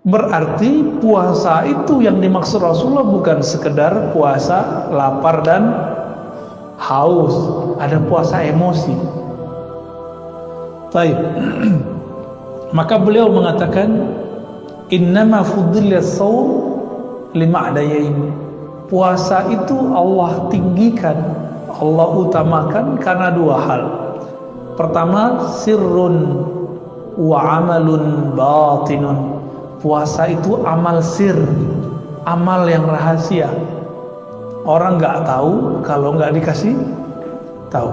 Berarti puasa itu yang dimaksud Rasulullah bukan sekedar puasa lapar dan haus, ada puasa emosi. Baik. Maka beliau mengatakan innama fuddila shaum lima'dayain. Puasa itu Allah tinggikan, Allah utamakan karena dua hal. Pertama, sirrun wa amalun batinun. Puasa itu amal sir, amal yang rahasia. Orang nggak tahu kalau nggak dikasih tahu.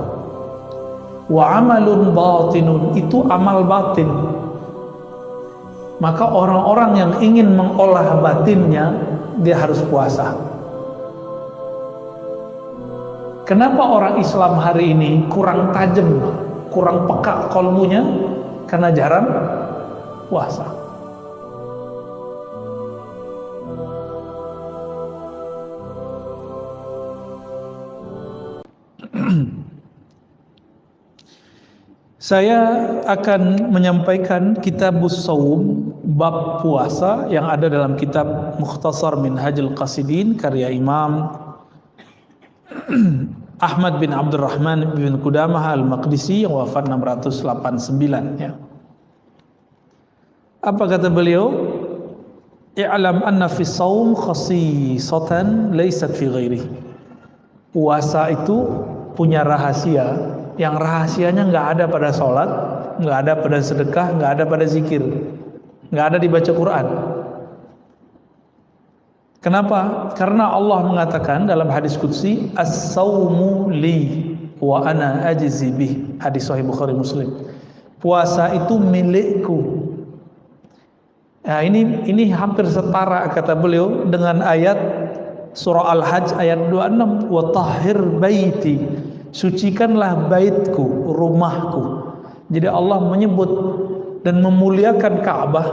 Wa amalun batinun, itu amal batin. Maka orang-orang yang ingin mengolah batinnya, dia harus puasa. Kenapa orang Islam hari ini kurang tajam, kurang peka kolbunya? Karena jarang puasa. Saya akan menyampaikan Kitabus Shaum bab puasa yang ada dalam kitab Mukhtasar Minhajul Qasidin karya Imam Ahmad bin Abdurrahman bin Qudamah Al-Maqdisi yang wafat 689 ya. Apa kata beliau? I'lam anna fi shaum khasisatan laysat fi ghairihi. Puasa itu punya rahasia yang rahasianya nggak ada pada sholat, nggak ada pada sedekah, nggak ada pada zikir, nggak ada dibaca Quran. Kenapa? Karena Allah mengatakan dalam hadis qudsi, as-saumu li wa ana ajzi bih. Hadis sahih Bukhari Muslim. Puasa itu milikku. Nah, ini hampir setara kata beliau dengan ayat surah Al-Hajj ayat 26, wa tahhir baiti. Sucikanlah baitku, rumahku. Jadi Allah menyebut dan memuliakan Ka'bah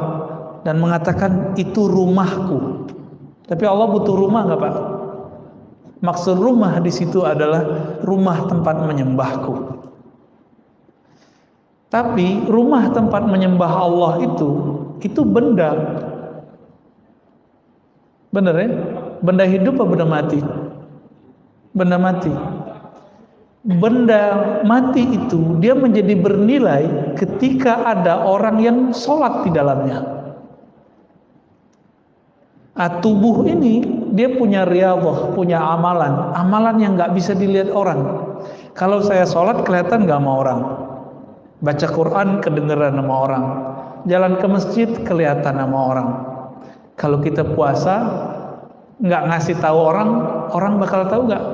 dan mengatakan itu rumahku. Tapi Allah butuh rumah nggak Pak? Maksud rumah di situ adalah rumah tempat menyembahku. Tapi rumah tempat menyembah Allah itu benda. Bener ya? Benda hidup atau benda mati? Benda mati. Benda mati itu dia menjadi bernilai ketika ada orang yang sholat di dalamnya. Tubuh ini dia punya riyadhah, punya amalan yang nggak bisa dilihat orang. Kalau saya sholat kelihatan nggak sama orang, baca Quran kedengeran sama orang, jalan ke masjid kelihatan sama orang. Kalau kita puasa nggak ngasih tahu orang bakal tahu nggak?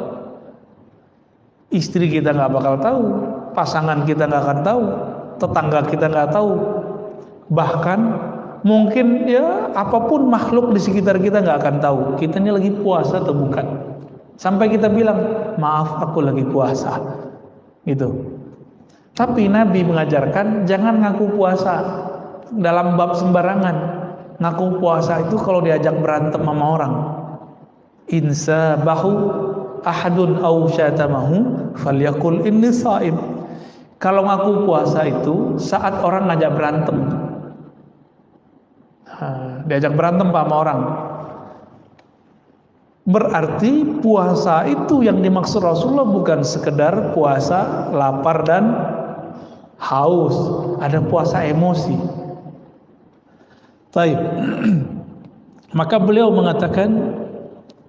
Istri kita nggak bakal tahu, pasangan kita nggak akan tahu, tetangga kita nggak tahu, bahkan mungkin ya apapun makhluk di sekitar kita nggak akan tahu kita ini lagi puasa atau bukan. Sampai kita bilang maaf aku lagi puasa, gitu. Tapi Nabi mengajarkan jangan ngaku puasa dalam bab sembarangan. Ngaku puasa itu kalau diajak berantem sama orang. Insa bahu ahadun aw syatamahu falyakul inni shaim. Kalau ngaku puasa itu saat orang ngajak berantem. Diajak berantem Pak sama orang. Berarti puasa itu yang dimaksud Rasulullah bukan sekedar puasa lapar dan haus, ada puasa emosi. Baik. Maka beliau mengatakan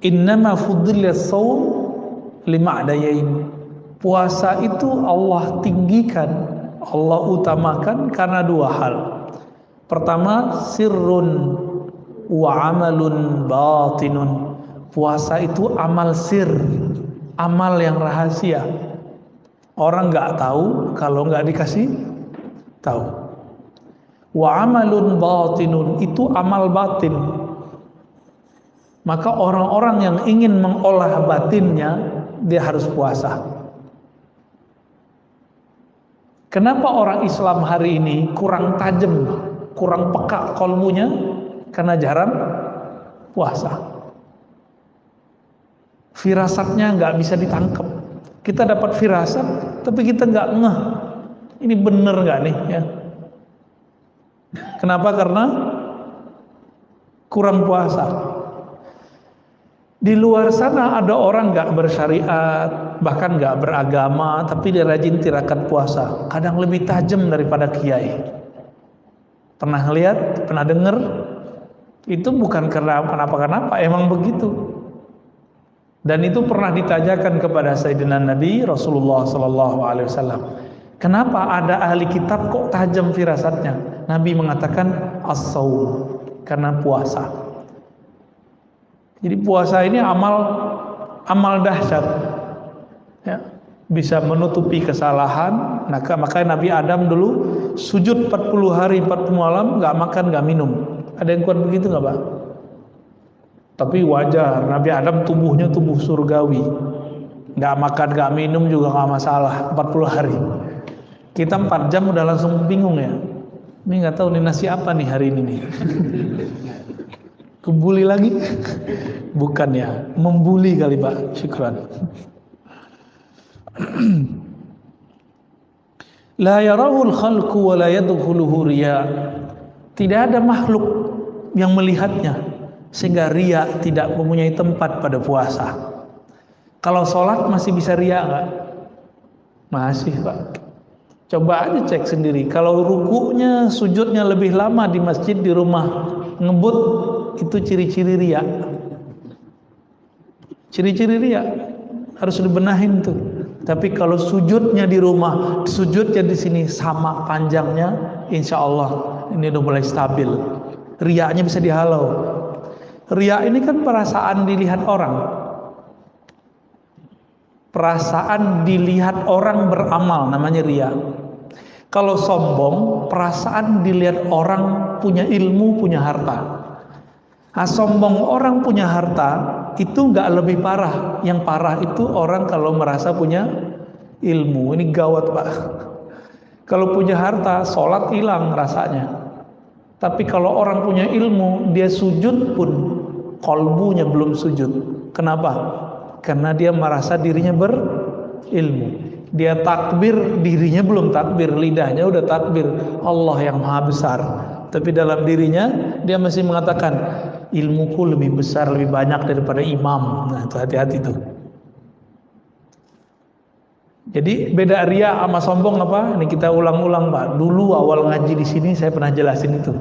innama fuddila shaum lima'dayain. Puasa itu Allah tinggikan, Allah utamakan karena dua hal. Pertama, sirrun wa amalun batinun. Puasa itu amal sir, amal yang rahasia. Orang nggak tahu kalau nggak dikasih tahu. Wa amalun batinun, itu amal batin. Maka orang-orang yang ingin mengolah batinnya, dia harus puasa. Kenapa orang Islam hari ini kurang tajam, kurang peka kolbunya? Karena jarang puasa. Firasatnya nggak bisa ditangkap. Kita dapat firasat, tapi kita nggak ngeh. Ini bener nggak nih? Ya. Kenapa? Karena kurang puasa. Di luar sana ada orang nggak bersyariat, bahkan nggak beragama, tapi dia rajin tirakat puasa. Kadang lebih tajam daripada kiai. Pernah lihat, pernah dengar? Itu bukan karena kenapa-kenapa, emang begitu. Dan itu pernah ditanyakan kepada Sayyidina Nabi Rasulullah SAW. Kenapa ada ahli kitab kok tajam firasatnya? Nabi mengatakan as-saum, karena puasa. Jadi puasa ini amal dahsyat, ya, bisa menutupi kesalahan. Makanya Nabi Adam dulu sujud 40 hari 40 malam, nggak makan nggak minum. Ada yang kuat begitu nggak Pak? Tapi wajar, Nabi Adam tubuhnya tubuh surgawi, nggak makan nggak minum juga nggak masalah 40 hari. Kita 4 jam udah langsung bingung ya. Ini nggak tahu nih nasi apa nih hari ini nih. Kebuli lagi? Bukan ya, membuli kali Pak. Syukran. La yarahul khalqu wa la yadkhuluhu riya. Tidak ada makhluk yang melihatnya sehingga riya tidak mempunyai tempat pada puasa. Kalau sholat masih bisa riya enggak? Masih Pak. Coba aja cek sendiri. Kalau rukunya, sujudnya lebih lama di masjid, di rumah ngebut, itu ciri-ciri riya. Ciri-ciri riya harus dibenahin tuh. Tapi kalau sujudnya di rumah, sujudnya di sini sama panjangnya, insya Allah ini udah mulai stabil. Riyanya bisa dihalau. Riya ini kan perasaan dilihat orang. Perasaan dilihat orang beramal namanya riya. Kalau sombong, perasaan dilihat orang punya ilmu, punya harta. Nah, sombong orang punya harta itu nggak lebih parah. Yang parah itu orang kalau merasa punya ilmu. Ini gawat Pak. Kalau punya harta, sholat hilang rasanya. Tapi kalau orang punya ilmu, dia sujud pun kolbunya belum sujud. Kenapa? Karena dia merasa dirinya berilmu. Dia takbir, dirinya belum takbir, lidahnya udah takbir Allah yang maha besar. Tapi dalam dirinya dia masih mengatakan ilmuku lebih besar, lebih banyak daripada imam. Nah itu hati-hati tuh. Jadi beda riya sama sombong apa? Ini kita ulang-ulang Pak. Dulu awal ngaji di sini saya pernah jelasin itu.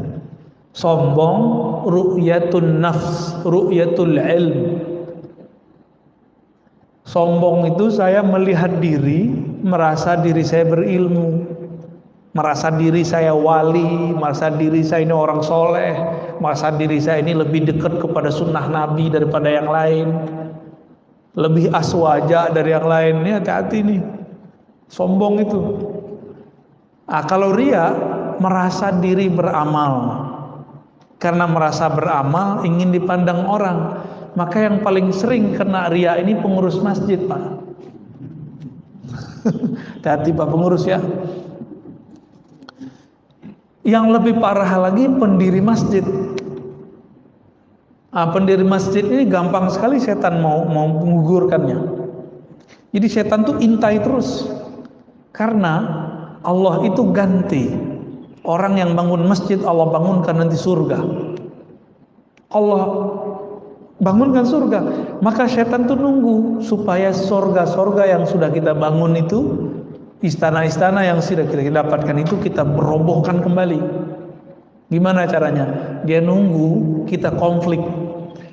Sombong ru'yatun nafs, ru'yatul ilm. Sombong itu saya melihat diri, merasa diri saya berilmu, merasa diri saya wali, merasa diri saya ini orang soleh, merasa diri saya ini lebih dekat kepada sunnah Nabi daripada yang lain, lebih aswaja dari yang lain. Ini hati-hati nih, sombong itu. Nah, kalau riya merasa diri beramal, karena merasa beramal ingin dipandang orang. Maka yang paling sering kena riya ini pengurus masjid Pak. Hati-hati Pak pengurus ya. Yang lebih parah lagi pendiri masjid. Pendiri masjid ini gampang sekali setan mau menggugurkannya. Jadi setan tuh intai terus. Karena Allah itu ganti. Orang yang bangun masjid Allah bangunkan nanti surga. Allah bangunkan surga. Maka setan tuh nunggu supaya surga-surga yang sudah kita bangun itu, istana-istana yang sudah kita dapatkan itu kita merobohkan kembali. Gimana caranya? Dia nunggu kita konflik.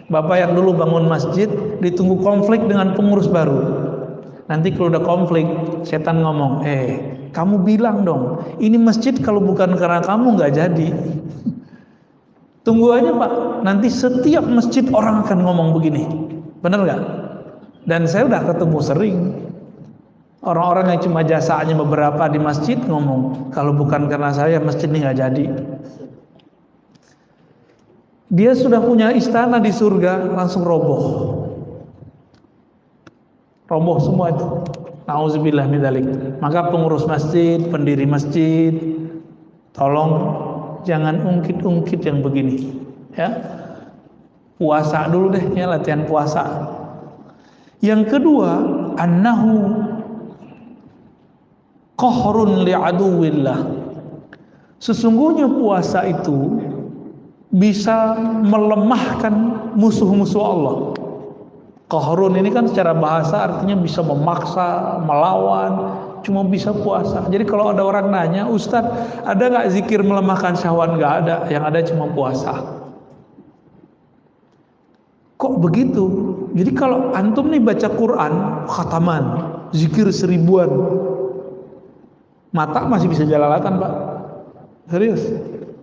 Bapak yang dulu bangun masjid ditunggu konflik dengan pengurus baru. Nanti kalau udah konflik, setan ngomong, kamu bilang dong, ini masjid kalau bukan karena kamu nggak jadi. Tunggu aja Pak, nanti setiap masjid orang akan ngomong begini. Benar nggak? Dan saya udah ketemu sering orang-orang yang cuma jasanya beberapa di masjid ngomong, kalau bukan karena saya masjid ini nggak jadi. Dia sudah punya istana di surga, langsung roboh. Roboh semua itu. Nauzubillah min dzalik. Maka pengurus masjid, pendiri masjid, tolong jangan ungkit-ungkit yang begini, ya. Puasa dulu deh, ya, latihan puasa. Yang kedua, annahu qahrun li'aduwillah. Sesungguhnya puasa itu bisa melemahkan musuh-musuh Allah. Qahrun ini kan secara bahasa artinya bisa memaksa, melawan, cuma bisa puasa. Jadi kalau ada orang nanya, Ustadz, ada nggak zikir melemahkan syahwat? Nggak ada, yang ada cuma puasa. Kok begitu? Jadi kalau antum nih baca Quran, khataman, zikir 1000-an, mata masih bisa jelalatan, Pak. Serius.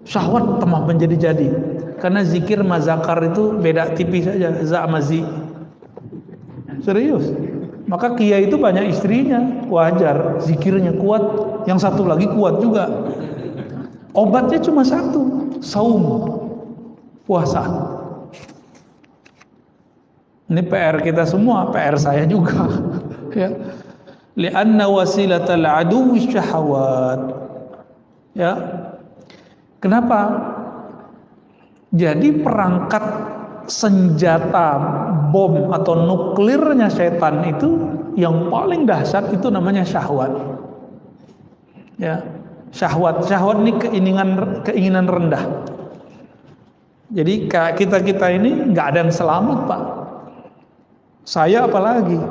Syahwat temah menjadi-jadi. Karena zikir mazakar itu beda tipis saja, za sama zi. Serius. Maka kiai itu banyak istrinya, wajar, zikirnya kuat, yang satu lagi kuat juga. Obatnya cuma satu, saum, puasa. Ini PR kita semua, PR saya juga. Ya. Li'anna wasilatal aduwwi syahawat. Ya. Kenapa? Jadi perangkat senjata bom atau nuklirnya setan itu yang paling dahsyat itu namanya syahwat. Ya, syahwat ini keinginan rendah. Jadi kita ini nggak ada yang selamat, Pak. Saya apalagi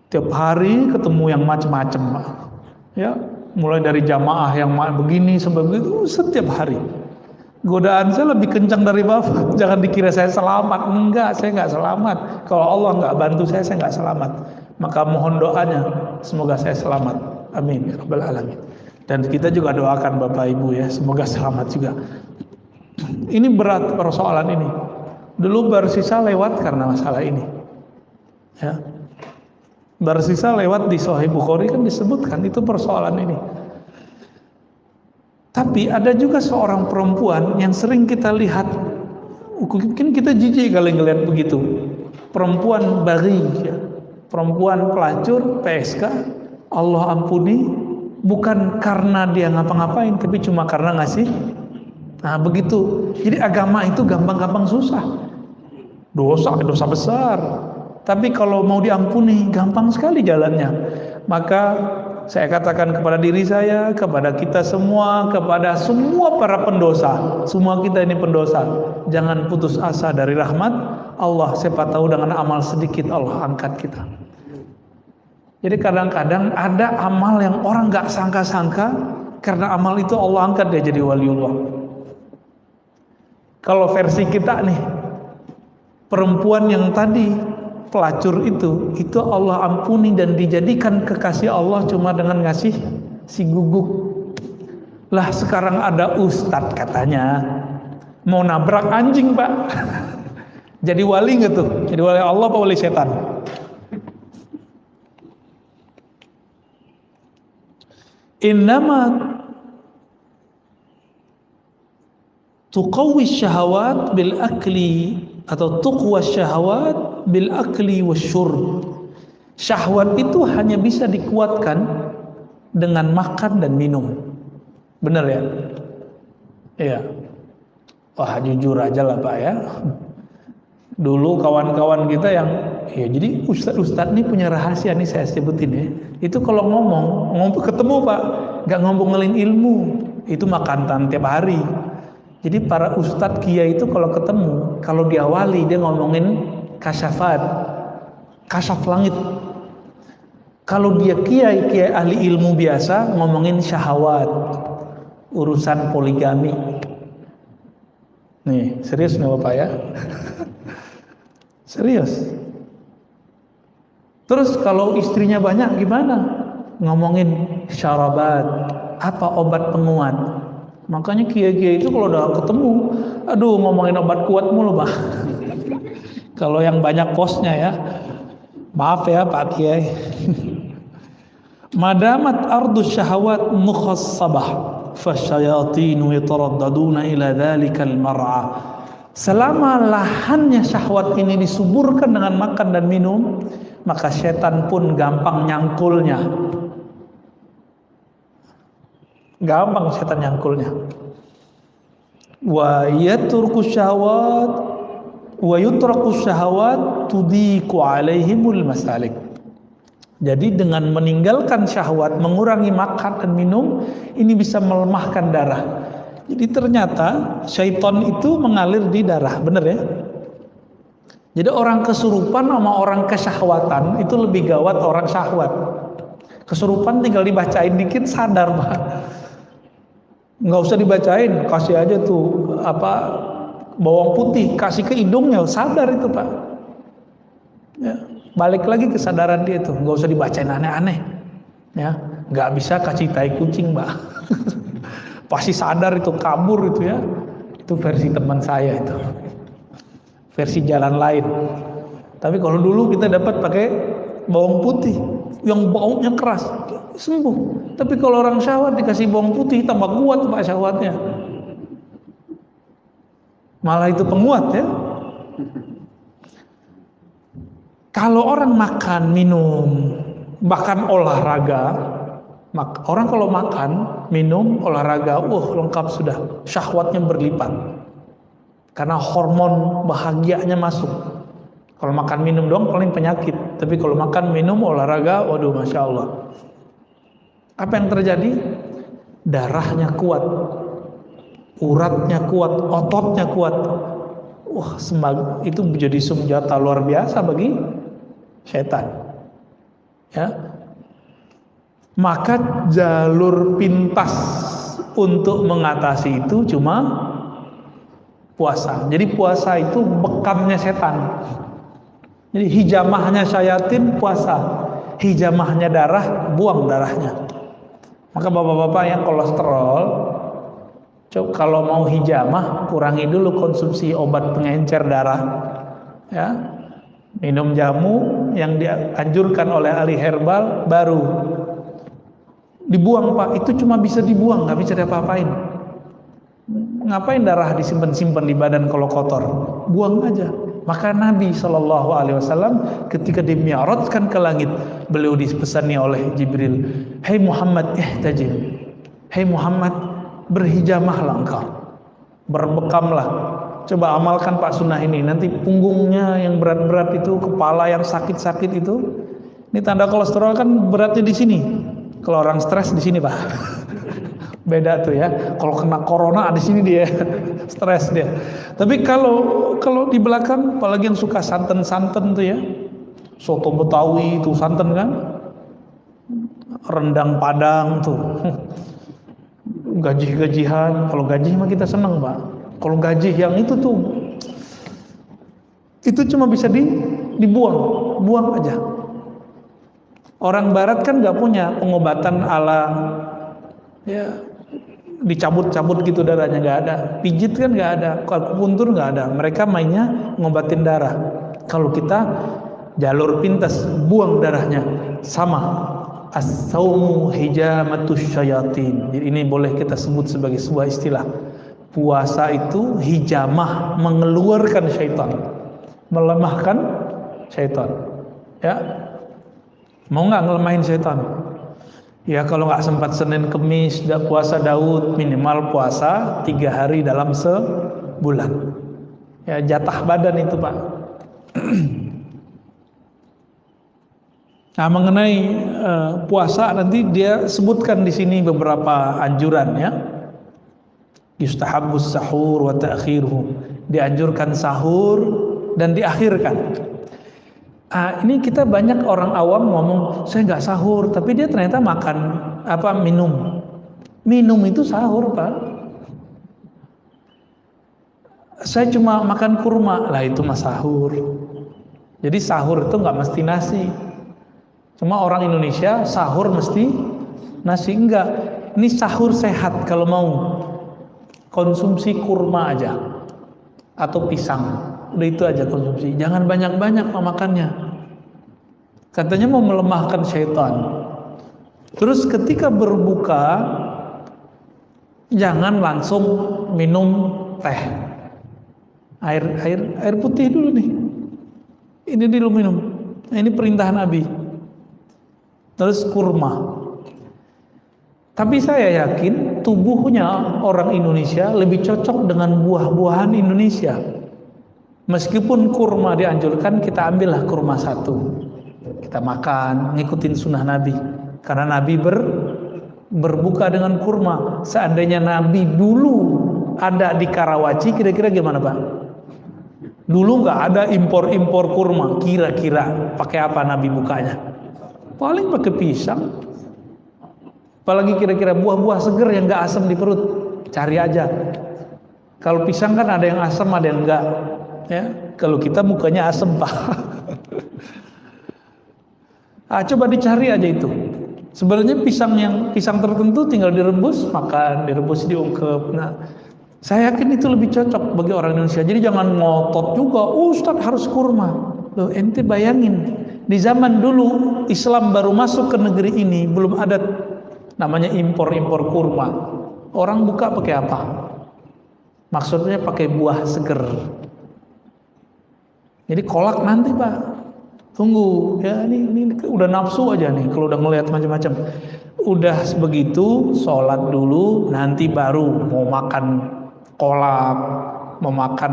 tiap hari ketemu yang macam-macam, Pak. Ya, mulai dari jamaah yang begini sampai begitu setiap hari. Godaan saya lebih kencang dari Bapak. Jangan dikira saya selamat. Enggak, saya enggak selamat. Kalau Allah enggak bantu saya enggak selamat. Maka mohon doanya, semoga saya selamat. Amin ya rabbal alamin. Dan kita juga doakan Bapak Ibu ya, semoga selamat juga. Ini berat persoalan ini. Dulu Barsisa lewat karena masalah ini. Ya. Barsisa lewat di Sahih Bukhari kan disebutkan itu persoalan ini. Tapi ada juga seorang perempuan yang sering kita lihat, mungkin kita jijik kalau ngelihat begitu. Perempuan bari, ya. Perempuan pelacur, PSK, Allah ampuni, bukan karena dia ngapa-ngapain, tapi cuma karena ngasih. Nah begitu. Jadi agama itu gampang-gampang susah. Dosa besar. Tapi kalau mau diampuni, gampang sekali jalannya. Maka saya katakan kepada diri saya, kepada kita semua, kepada semua para pendosa, semua kita ini pendosa, jangan putus asa dari rahmat Allah. Siapa tahu dengan amal sedikit Allah angkat kita. Jadi kadang-kadang ada amal yang orang gak sangka-sangka, karena amal itu Allah angkat dia jadi waliullah. Kalau versi kita nih, perempuan yang tadi pelacur itu Allah ampuni dan dijadikan kekasih Allah cuma dengan ngasih si guguk. Lah sekarang ada ustadz katanya mau nabrak anjing, Pak. Jadi wali nggak tuh? Jadi wali Allah apa wali setan? Innama tuqawwi syahawat bil akli atau tuqwa syahwat bil akli wasyurb. Syahwat itu hanya bisa dikuatkan dengan makan dan minum. Benar ya? Iya. Wah jujur aja lah Pak ya. Dulu kawan-kawan kita yang ya jadi ustadz nih punya rahasia nih saya sebutin ya. Itu kalau ngomong ketemu Pak, nggak ngomongin ilmu, itu makan tiap hari. Jadi para ustadz kiai itu kalau ketemu, kalau diawali dia ngomongin kasyafat, kasyaf langit. Kalau dia kiai ahli ilmu biasa ngomongin syahwat, urusan poligami. Nih serius nih Bapak ya. Serius. Terus kalau istrinya banyak gimana? Ngomongin syarabat, apa obat penguat. Makanya kiai-kiai itu kalau udah ketemu, aduh ngomongin obat kuat mulu Pak. Kalau yang banyak posnya ya, maaf ya Pak Kiai. Madamat ardus syahawat mukhassabah, fasyayatinu yataraddaduna ila dhalikal mar'a. Selama lahannya syahwat ini disuburkan dengan makan dan minum, maka setan pun gampang nyangkulnya. Gampang setan nyangkulnya. Wa yaturku syahwat wa yutraku syahwat tudiku alaihimul masalik. Jadi dengan meninggalkan syahwat, mengurangi makan dan minum, ini bisa melemahkan darah. Jadi ternyata syaitan itu mengalir di darah, bener ya? Jadi orang kesurupan sama orang kesyahwatan itu lebih gawat orang syahwat. Kesurupan tinggal dibacain dikit sadar, Pak. Nggak usah dibacain, kasih aja tuh bawang putih, kasih ke hidungnya, sadar itu, Pak. Ya, balik lagi kesadaran dia itu, nggak usah dibacain aneh-aneh. Ya, nggak bisa kasih tai kucing, Pak. Pasti sadar itu, kabur itu ya. Itu versi teman saya itu. Versi jalan lain. Tapi kalau dulu kita dapat pakai bawang putih yang baunya keras, sembuh. Tapi kalau orang syahwat dikasih bawang putih tambah kuat Pak syahwatnya. Malah itu penguat ya. Kalau orang makan, minum, bahkan olahraga, orang kalau makan, minum, olahraga, lengkap sudah, syahwatnya berlipat. Karena hormon bahagianya masuk. Kalau makan minum doang paling penyakit. Tapi kalau makan minum olahraga, waduh masya Allah. Apa yang terjadi? Darahnya kuat, uratnya kuat, ototnya kuat. Wah, itu menjadi senjata luar biasa bagi setan. Ya. Maka jalur pintas untuk mengatasi itu cuma puasa. Jadi puasa itu bekamnya setan. Jadi hijamahnya syayatin puasa, hijamahnya darah buang darahnya. Maka bapak-bapak yang kolesterol, kalau mau hijamah kurangi dulu konsumsi obat pengencer darah. Ya, minum jamu yang dianjurkan oleh ahli herbal baru dibuang Pak. Itu cuma bisa dibuang, nggak bisa diapa-apain. Ngapain darah disimpan-simpan di badan kalau kotor? Buang aja. Maka Nabi SAW ketika dimi'rajkan ke langit, beliau dipesani oleh Jibril, "Hai Muhammad, ihtajim. Hai Muhammad, berhijamahlah engkau. Berbekamlah. Coba amalkan Pak sunnah ini. Nanti punggungnya yang berat-berat itu, kepala yang sakit-sakit itu, ini tanda kolesterol kan beratnya di sini. Kalau orang stres di sini, Pak." Beda tuh ya. Kalau kena corona di sini dia stres dia. Tapi kalau di belakang, apalagi yang suka santen-santen tuh ya, soto Betawi itu santen kan, rendang Padang tuh, gaji-gajihan. Kalau gaji mah kita seneng Pak. Kalau gaji yang itu tuh, itu cuma bisa dibuang, buang aja. Orang Barat kan nggak punya pengobatan ala ya dicabut-cabut gitu darahnya, nggak ada. Pijit kan nggak ada, akupuntur nggak ada. Mereka mainnya ngobatin darah. Kalau kita jalur pintas, buang darahnya. Sama as-saumu hijamatus syayatin. Jadi ini boleh kita sebut sebagai sebuah istilah. Puasa itu hijamah, mengeluarkan syaitan, melemahkan syaitan. Ya, mau nggak ngelemahin syaitan? Ya kalau nggak sempat Senin Kemis puasa Daud, minimal puasa 3 hari dalam sebulan. Ya jatah badan itu Pak. Nah mengenai puasa nanti dia sebutkan di sini beberapa anjuran ya. Yustahabbus sahur wa ta'khiruhu. Dianjurkan sahur dan diakhirkan. Ini kita banyak orang awam ngomong saya nggak sahur, tapi dia ternyata makan minum. Minum itu sahur Pak. Saya cuma makan kurma, lah itu mah sahur. Jadi sahur itu nggak mesti nasi. Cuma orang Indonesia sahur mesti nasi, enggak. Ini sahur sehat kalau mau. Konsumsi kurma aja atau pisang. Udah itu aja konsumsi. Jangan banyak-banyak makannya. Katanya mau melemahkan syaitan. Terus ketika berbuka jangan langsung minum teh. Air putih dulu nih. Ini dulu minum. Nah, ini perintah Nabi. Terus kurma. Tapi saya yakin tubuhnya orang Indonesia lebih cocok dengan buah-buahan Indonesia. Meskipun kurma dianjurkan, kita ambillah kurma 1. Kita makan, ngikutin sunnah Nabi. Karena Nabi berbuka dengan kurma. Seandainya Nabi dulu ada di Karawaci, kira-kira gimana Pak? Dulu nggak ada impor-impor kurma, kira-kira pakai apa Nabi bukanya? Paling pakai pisang. Apalagi kira-kira buah-buah seger yang nggak asam di perut, cari aja. Kalau pisang kan ada yang asam, ada yang enggak. Ya, kalau kita mukanya asam Pak. Coba dicari aja itu. Sebenarnya pisang tertentu tinggal direbus, makan, direbus diungkep. Nah, saya yakin itu lebih cocok bagi orang Indonesia. Jadi jangan ngotot juga, Ustaz harus kurma. Loh, ente bayangin, di zaman dulu Islam baru masuk ke negeri ini, belum ada namanya impor-impor kurma. Orang buka pakai apa? Maksudnya pakai buah seger. Jadi kolak nanti Pak, tunggu ya, ini udah nafsu aja nih kalau udah ngelihat macam-macam. Udah begitu sholat dulu, nanti baru mau makan kolak, mau makan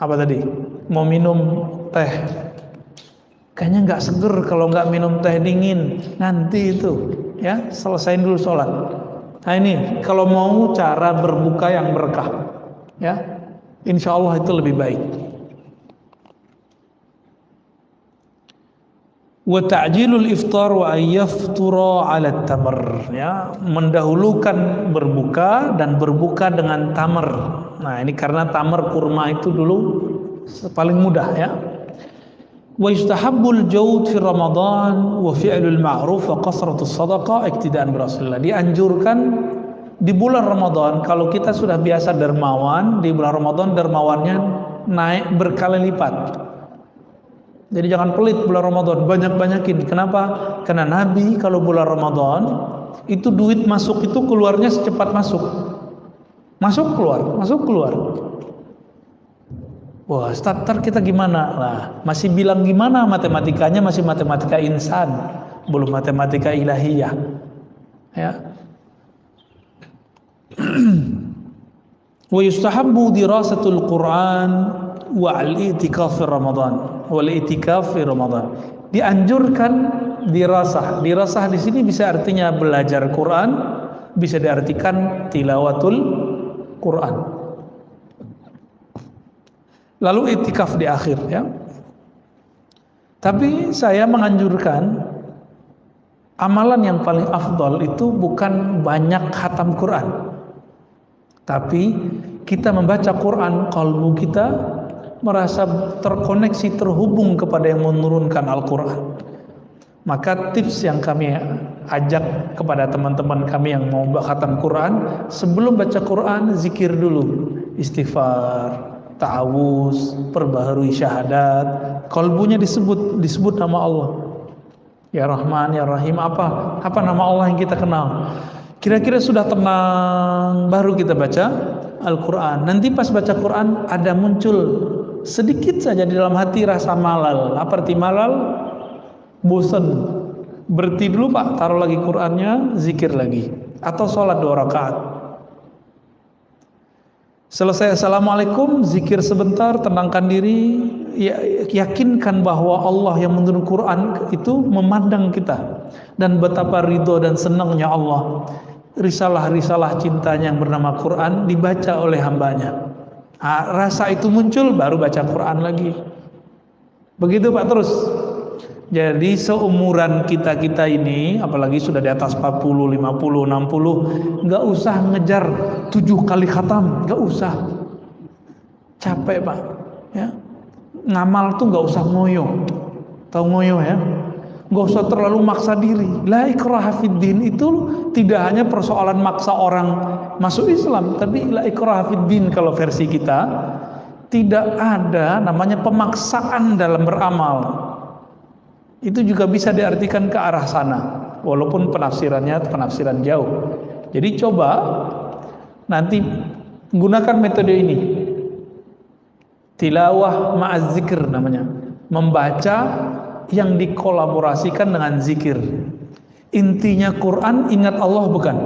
apa tadi, mau minum teh. Kayaknya nggak seger kalau nggak minum teh dingin. Nanti itu ya, selesain dulu sholat. Nah ini kalau mau cara berbuka yang berkah, ya, insya Allah itu lebih baik. Wa ta'jilul iftar wa ayyaftura 'ala tamr, ya, mendahulukan berbuka dan berbuka dengan tamar. Nah, ini karena tamar kurma itu dulu paling mudah ya. Wa yustahabbul jawd fi Ramadan wa fi'lul ma'ruf wa qasratus shadaqah iktidaan bi Rasulillah. Dianjurkan di bulan Ramadan, kalau kita sudah biasa dermawan, di bulan Ramadan dermawannya naik berkali lipat. Jadi jangan pelit bulan Ramadan, banyak-banyakin. Kenapa? Karena Nabi kalau bulan Ramadan itu duit masuk itu keluarnya secepat masuk. Masuk keluar. Wah, starter kita gimana? Nah, masih bilang gimana matematikanya, masih matematika insan, belum matematika ilahiyah. Ya. Wa yustahabbu dirasatul Quran wa al-i'tikaf fi Ramadan. Wal i'tikaf fi Ramadan. Dianjurkan dirasah. Dirasah di sini bisa artinya belajar Quran, bisa diartikan tilawatul Quran. Lalu i'tikaf di akhir ya. Tapi saya menganjurkan amalan yang paling afdal itu bukan banyak khatam Quran. Tapi kita membaca Quran, kalbu kita merasa terkoneksi, terhubung kepada yang menurunkan Al-Quran. Maka tips yang kami ajak kepada teman-teman kami yang mau khatam Quran, sebelum baca Quran zikir dulu, istighfar, ta'awuz, perbaharui syahadat, kalbunya disebut nama Allah. Ya Rahman, Ya Rahim, apa nama Allah yang kita kenal. Kira-kira sudah tenang, baru kita baca Al-Quran. Nanti pas baca Quran ada muncul sedikit saja di dalam hati rasa malal. Apa arti malal? Bosan. Berhenti dulu Pak, taruh lagi Qurannya, zikir lagi. Atau sholat 2 rakaat. Selesai Assalamualaikum, zikir sebentar, tenangkan diri, yakinkan bahwa Allah yang menurunkan Quran itu memandang kita, dan betapa ridho dan senangnya Allah. Risalah-risalah cintanya yang bernama Quran dibaca oleh hambanya. Rasa itu muncul, baru baca Quran lagi. Begitu Pak terus. Jadi seumuran kita ini, apalagi sudah di atas 40, 50, 60, nggak usah ngejar 7 kali khatam, nggak usah. Capek Pak. Ya. Ngamal tuh nggak usah ngoyo. Tahu ngoyo ya? Nggak usah terlalu maksa diri. La ikraha fiddin itu tidak hanya persoalan maksa orang masuk Islam, tapi la ikraha fiddin kalau versi kita tidak ada namanya pemaksaan dalam beramal. Itu juga bisa diartikan ke arah sana, walaupun penafsirannya penafsiran jauh. Jadi coba nanti gunakan metode ini, tilawah ma'az zikir namanya, membaca yang dikolaborasikan dengan zikir. Intinya Quran, ingat Allah bukan?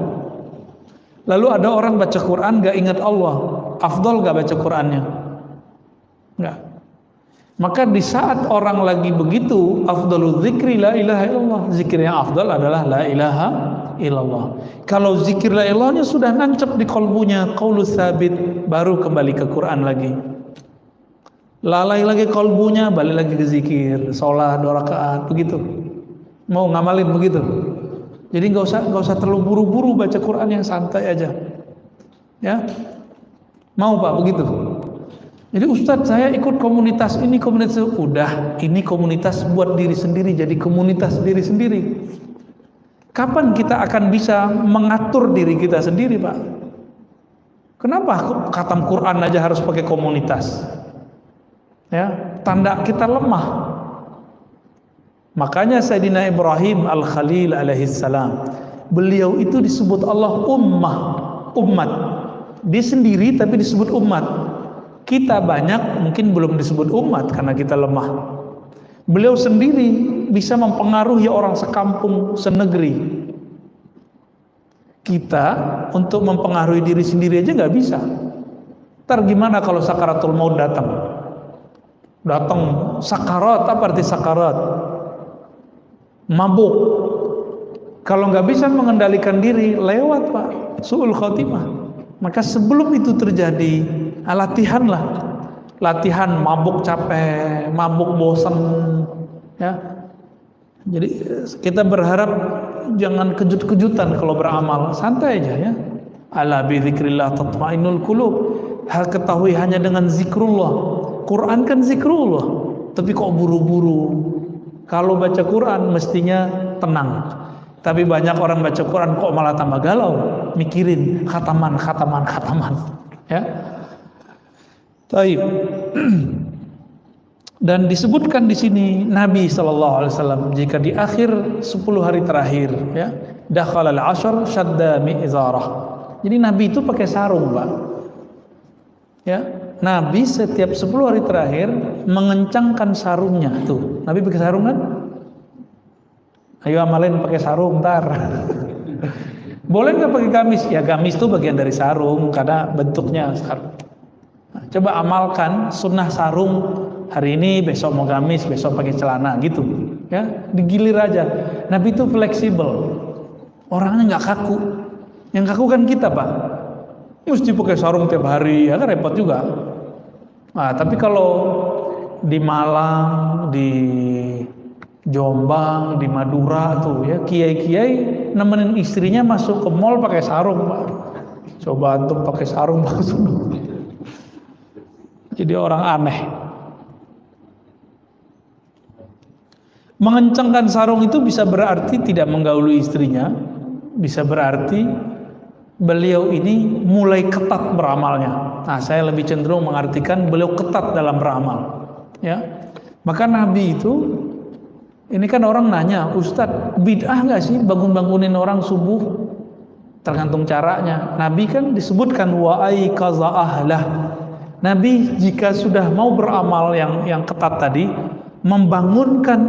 Lalu ada orang baca Quran gak ingat Allah, afdal gak baca Qurannya? Enggak. Maka di saat orang lagi begitu, afdalul zikri la ilaha illallah. Zikir yang afdal adalah la ilaha illallah. Kalau zikir la ilahnya sudah nancep di kolbunya, qaulus sabit, baru kembali ke Quran lagi. Lalai lagi kolbunya, balik lagi ke zikir, sholat 2 rakaat, begitu. Mau ngamalin begitu. Jadi nggak usah terlalu buru-buru baca Quran, yang santai aja. Ya, mau Pak begitu. Jadi Ustadz, saya ikut komunitas ini, komunitas itu. Udah, ini komunitas buat diri sendiri, jadi komunitas diri sendiri. Kapan kita akan bisa mengatur diri kita sendiri, Pak? Kenapa khatam Quran aja harus pakai komunitas? Ya, tanda kita lemah. Makanya Sayyidina Ibrahim Al-Khalil alaihissalam, beliau itu disebut Allah umat. Dia sendiri tapi disebut umat. Kita banyak mungkin belum disebut umat karena kita lemah. Beliau sendiri bisa mempengaruhi orang sekampung, senegeri. Kita untuk mempengaruhi diri sendiri aja nggak bisa. Ntar gimana kalau sakaratul maut datang? Datang sakarat, apa arti sakarat? Mabuk. Kalau nggak bisa mengendalikan diri, lewat Pak, su'ul khotimah. Maka sebelum itu terjadi, latihan mabuk capek, mabuk bosan, ya. Jadi kita berharap jangan kejut-kejutan kalau beramal, santai aja ya. Ala bi dzikrillah tatmainnul qulub. Ketahui hanya dengan zikrullah. Quran kan zikrullah, tapi kok buru-buru. Kalau baca Quran mestinya tenang. Tapi banyak orang baca Quran kok malah tambah galau, mikirin khataman, ya. Taib. Dan disebutkan di sini Nabi SAW jika di akhir 10 hari terakhir, ya, dakhalal ashar shadda mi'zarah. Jadi Nabi itu pakai sarung, Pak. Ya, Nabi setiap 10 hari terakhir mengencangkan sarungnya. Tuh, Nabi pakai sarung kan? Ayo amalin pakai sarung ntar. Boleh nggak pakai gamis? Ya gamis itu bagian dari sarung karena bentuknya sarung. Nah, coba amalkan sunnah sarung hari ini, besok mau gamis, besok pakai celana gitu. Ya, digilir aja. Nabi itu fleksibel. Orangnya nggak kaku. Yang kaku kan kita, Pak. Mesti pakai sarung tiap hari, ya kan repot juga. Nah, tapi kalau di Malang, di Jombang, di Madura tuh ya, kiai-kiai nemenin istrinya masuk ke mall pakai sarung, Pak. Coba antum pakai sarung masuk. Jadi orang aneh. Mengencangkan sarung itu bisa berarti tidak menggauli istrinya, bisa berarti beliau ini mulai ketat beramalnya. Nah, saya lebih cenderung mengartikan beliau ketat dalam beramal, ya. Maka Nabi itu, ini kan orang nanya, Ustadz, bid'ah nggak sih bangun-bangunin orang subuh? Tergantung caranya. Nabi kan disebutkan wa ayqaza ahlah. Nabi jika sudah mau beramal yang ketat tadi, membangunkan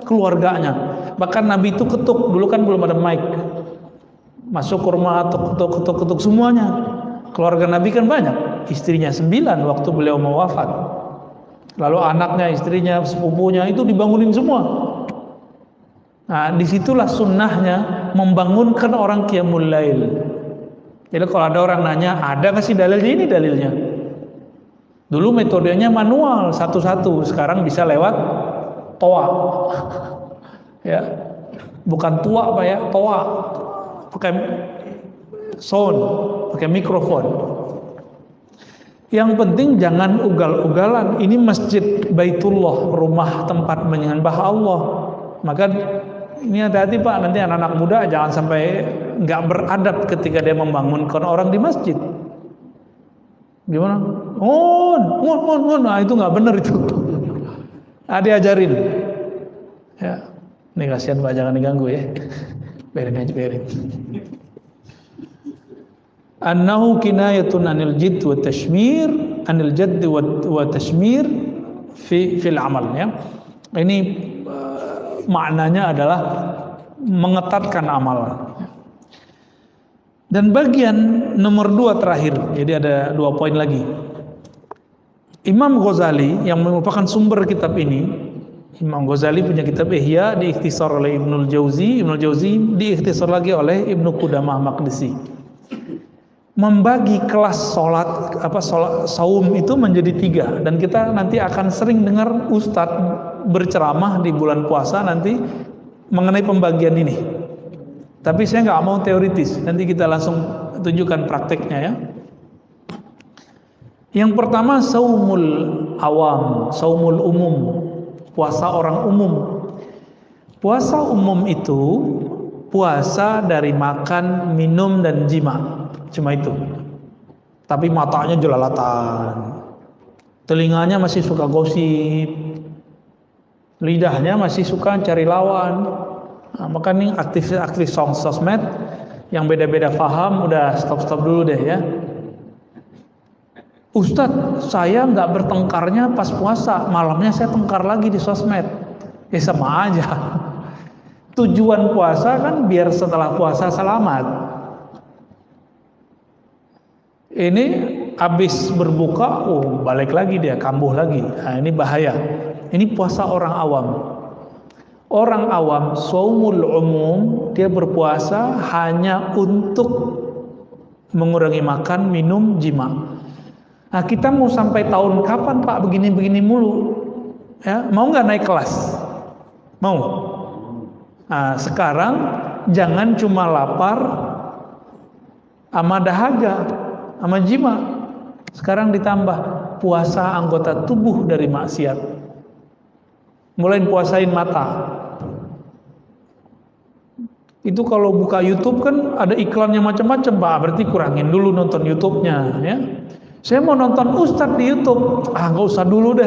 keluarganya. Bahkan Nabi itu ketuk, dulu kan belum ada mic. Masuk ke rumah, ketuk semuanya. Keluarga Nabi kan banyak, istrinya 9 waktu beliau mau wafat. Lalu anaknya, istrinya, sepupunya itu dibangunin semua. Nah, disitulah sunnahnya membangunkan orang qiyamul lail. Jadi kalau ada orang nanya, ada nggak sih dalilnya? Ini dalilnya. Dulu metodenya manual satu-satu, sekarang bisa lewat toa. Ya, bukan tua Pak ya, toa. Pakai sound, pakai mikrofon. Yang penting jangan ugal-ugalan. Ini masjid Baitullah, rumah tempat menyembah Allah. Maka ini hati-hati Pak, nanti anak-anak muda jangan sampai nggak beradab ketika dia membangunkan orang di masjid. Gimana? Nah itu nggak benar itu. Nah, diajarin. Ya, ini kasihan Pak, jangan diganggu ya. Biarin. Annahu kinayatun anil jidd wa tashmir, anil jadd wa tashmir fil amal, ya. Ini maknanya adalah mengetatkan amalan. Dan bagian nomor 2 terakhir, jadi ada 2 poin lagi. Imam Ghazali yang merupakan sumber kitab ini, Imam Ghazali punya kitab Ihya diikhtisar oleh Ibnul Jauzi, Ibnul Jauzi diikhtisar lagi oleh Ibnu Qudamah Maqdisi. Membagi kelas sholat saum itu menjadi 3, dan kita nanti akan sering dengar ustadz berceramah di bulan puasa nanti mengenai pembagian ini. Tapi saya nggak mau teoritis, nanti kita langsung tunjukkan prakteknya ya. Yang pertama saumul awam, saumul umum, puasa orang umum. Puasa umum itu puasa dari makan, minum, dan jima. Cuma itu. Tapi matanya jelalatan, telinganya masih suka gosip, lidahnya masih suka cari lawan. Nah, maka nih aktif sosmed yang beda-beda paham udah stop dulu deh ya. Ustadz, saya nggak bertengkarnya pas puasa, malamnya saya tengkar lagi di sosmed. Ya sama aja. Tujuan puasa kan biar setelah puasa selamat. Ini habis berbuka, balik lagi dia, kambuh lagi. Nah, ini bahaya. Ini puasa orang awam. Orang awam, shaumul umum, dia berpuasa hanya untuk mengurangi makan, minum, jima. Nah, kita mau sampai tahun kapan Pak begini-begini mulu? Ya, mau nggak naik kelas? Mau? Nah, sekarang jangan cuma lapar sama dahaga, sama jima. Sekarang ditambah puasa anggota tubuh dari maksiat. Mulai puasain mata. Itu kalau buka YouTube kan ada iklannya macam-macam Pak, berarti kurangin dulu nonton YouTube-nya ya. Saya mau nonton Ustadz di YouTube, nggak usah dulu deh,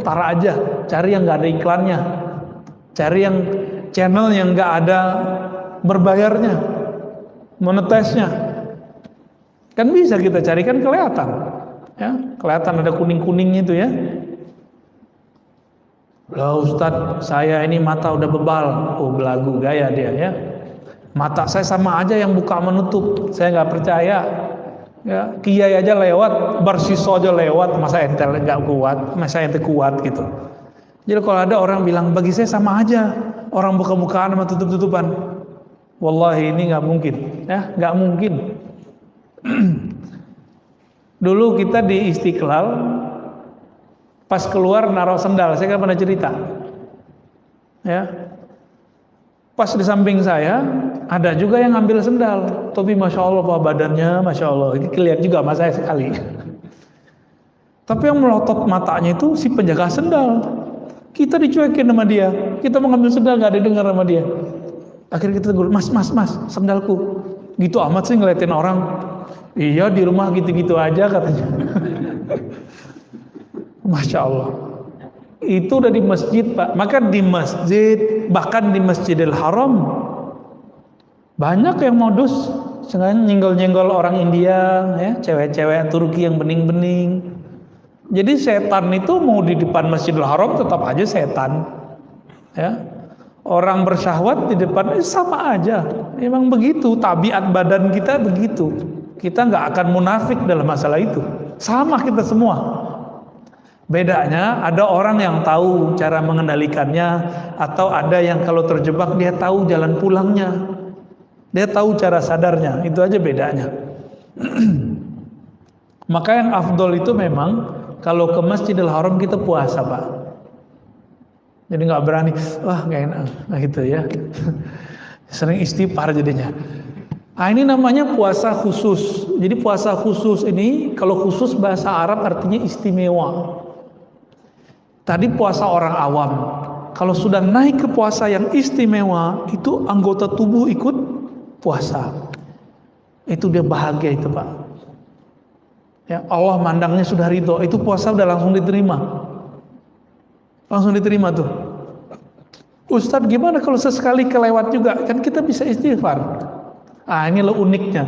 tar aja, cari yang nggak ada iklannya, cari yang channel yang nggak ada berbayarnya, monetize-nya, kan bisa kita cari, kan kelihatan, ya, kelihatan ada kuning-kuningnya itu ya. Lah Ustadz, saya ini mata udah bebal, belagu gaya dia ya, mata saya sama aja yang buka menutup, saya nggak percaya. Ya, kiai aja lewat, barsiso aja lewat, masa ente nggak kuat, masa ente kuat gitu. Jadi kalau ada orang bilang bagi saya sama aja, orang buka-bukaan sama tutup-tutupan, wallahi ini nggak mungkin, ya nggak mungkin. Dulu kita di Istiqlal, pas keluar naruh sendal, saya kan pernah cerita, ya. Pas di samping saya ada juga yang ngambil sendal, tapi masya Allah Pak, badannya masya Allah, ini kelihatan juga sama saya sekali. Tapi yang melotot matanya itu si penjaga sendal. Kita dicuekin sama dia, kita mau ngambil sendal nggak didengar sama dia. Akhirnya kita bilang, mas sendalku. Gitu amat sih ngeliatin orang. Iya di rumah gitu-gitu aja katanya. Masya Allah. Itu udah di masjid Pak. Maka di masjid, bahkan di Masjidil Haram, banyak yang modus sengaja nyenggol-nyenggol orang India, ya, cewek-cewek Turki yang bening-bening. Jadi setan itu mau di depan Masjidil Haram tetap aja setan, ya. Orang bersyahwat di depan sama aja. Memang begitu, tabiat badan kita begitu. Kita nggak akan munafik dalam masalah itu. Sama kita semua. Bedanya ada orang yang tahu cara mengendalikannya, atau ada yang kalau terjebak dia tahu jalan pulangnya, dia tahu cara sadarnya. Itu aja bedanya. Maka yang afdol itu memang kalau ke Masjidil Haram kita puasa Pak. Jadi nggak berani, nggak enak, gitu ya. Sering istighfar jadinya. Ini namanya puasa khusus. Jadi puasa khusus ini, kalau khusus bahasa Arab artinya istimewa. Tadi puasa orang awam. Kalau sudah naik ke puasa yang istimewa, itu anggota tubuh ikut puasa. Itu dia bahagia itu Pak. Ya, Allah mandangnya sudah ridho. Itu puasa udah langsung diterima. Langsung diterima tuh. Ustadz gimana kalau sesekali kelewat juga? Kan kita bisa istighfar. Ini loh uniknya.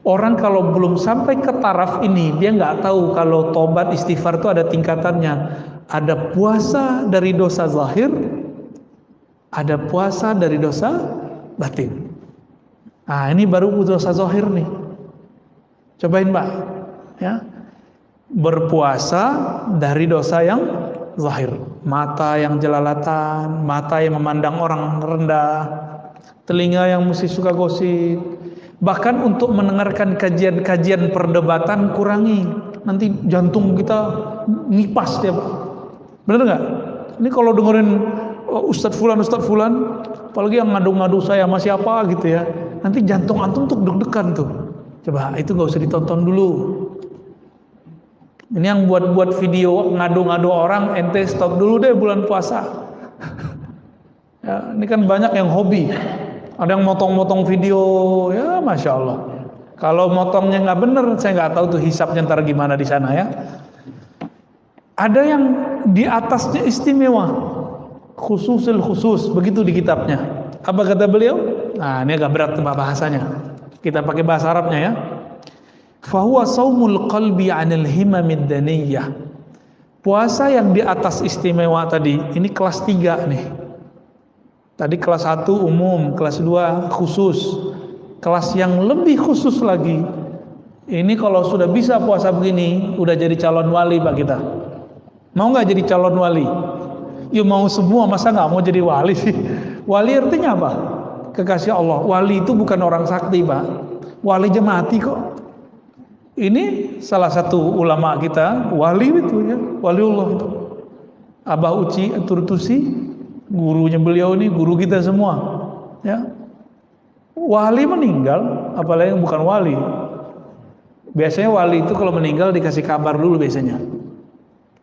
Orang kalau belum sampai ke taraf ini, dia nggak tahu kalau tobat istighfar itu ada tingkatannya. Ada puasa dari dosa zahir, ada puasa dari dosa batin. Ini baru dosa zahir nih. Cobain Pak, ya. Berpuasa dari dosa yang zahir, mata yang jelalatan, mata yang memandang orang rendah, telinga yang mesti suka gosip. Bahkan untuk mendengarkan kajian-kajian perdebatan kurangi, nanti jantung kita nipas dia, Pak. Bener nggak? Ini kalau dengerin Ustadz Fulan, apalagi yang ngadu-ngadu saya sama siapa gitu ya, nanti jantung antum tuh deg-degan tuh. Coba itu nggak usah ditonton dulu. Ini yang buat video ngadu-ngadu orang, ente stop dulu deh bulan puasa. Ya, ini kan banyak yang hobi. Ada yang motong-motong video, ya masya Allah. Kalau motongnya nggak bener, saya nggak tahu tuh hisapnya ntar gimana di sana ya. Ada yang di atasnya istimewa, khususil khusus, begitu di kitabnya. Apa kata beliau? Nah ini agak berat bahasanya. Kita pakai bahasa Arabnya ya. Fahuwa saumul qalbi anil himamid daniyah. Puasa yang di atas istimewa tadi, ini kelas 3 nih. Tadi kelas 1 umum, kelas 2 khusus. Kelas yang lebih khusus lagi, ini kalau sudah bisa puasa begini, udah jadi calon wali Pak kita. Mau nggak jadi calon wali? Ya mau semua, masa nggak mau jadi wali sih? Wali artinya apa? Kekasih Allah. Wali itu bukan orang sakti Pak. Wali aja mati kok. Ini salah satu ulama kita, wali itu ya, waliullah itu. Abah Uci Turtusi, gurunya beliau ini, guru kita semua. Ya. Wali meninggal, apalagi yang bukan wali. Biasanya wali itu kalau meninggal dikasih kabar dulu biasanya.